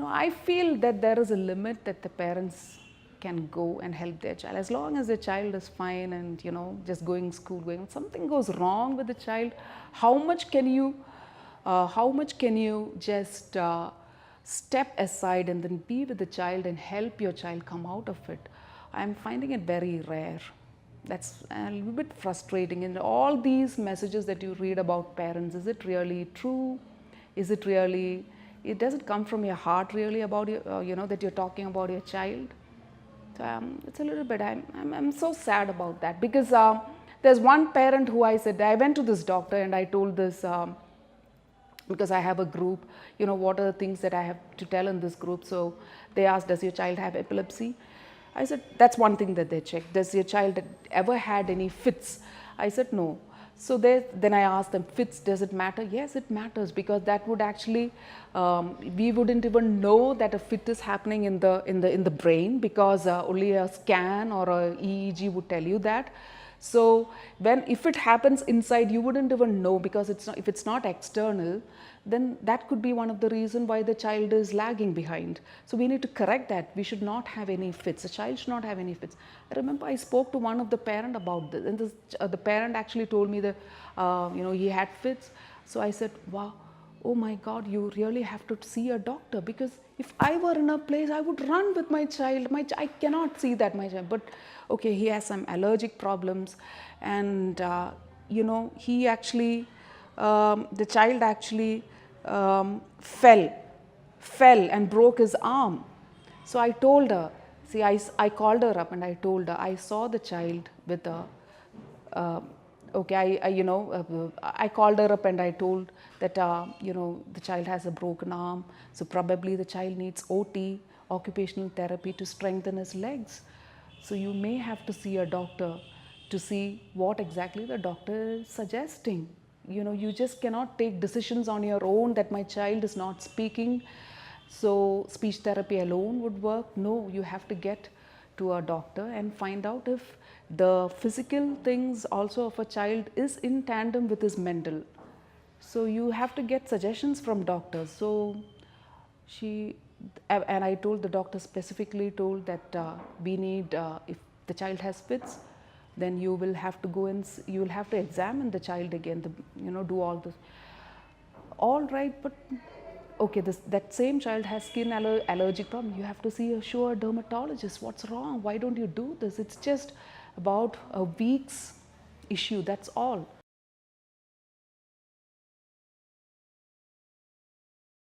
I feel that there is a limit that the parents can go and help their child. As long as the child is fine and, just going school, going, something goes wrong with the child, how much can you just step aside and then be with the child and help your child come out of it? I'm finding it very rare. That's a little bit frustrating. And all these messages that you read about parents, is it really true? Is it really, does it come from your heart really about your, that you're talking about your child? So it's a little bit, I'm so sad about that, because there's one parent who I said, I went to this doctor and I told this, because I have a group, what are the things that I have to tell in this group. So they asked, does your child have epilepsy? I said, that's one thing that they check. Does your child ever had any fits? I said, no. So then I asked them, fits, does it matter? Yes, it matters, because that would actually, we wouldn't even know that a fit is happening in the brain, because only a scan or a EEG would tell you that. So if it happens inside, you wouldn't even know, because if it's not external, then that could be one of the reasons why the child is lagging behind. So we need to correct that. We should not have any fits. A child should not have any fits. I remember I spoke to one of the parent about this, and the parent actually told me that he had fits. So I said, wow, oh my God, you really have to see a doctor, because if I were in a place, I would run with my child. I cannot see that my child, but okay, he has some allergic problems, and he actually, the child actually fell and broke his arm. So I told her, see, I called her up and I told her, I saw the child with a, I called her up and I told that, the child has a broken arm. So probably the child needs OT, occupational therapy, to strengthen his legs. So you may have to see a doctor to see what exactly the doctor is suggesting. You just cannot take decisions on your own that my child is not speaking, so speech therapy alone would work. No, you have to get to a doctor and find out if the physical things also of a child is in tandem with his mental. So you have to get suggestions from doctors. So and I told the doctor, specifically told that we need, if the child has fits, then you will have to go and you will have to examine the child again, do all this. All right, but okay, that same child has skin allergic problem. You have to see a dermatologist. What's wrong? Why don't you do this? It's just about a week's issue, that's all.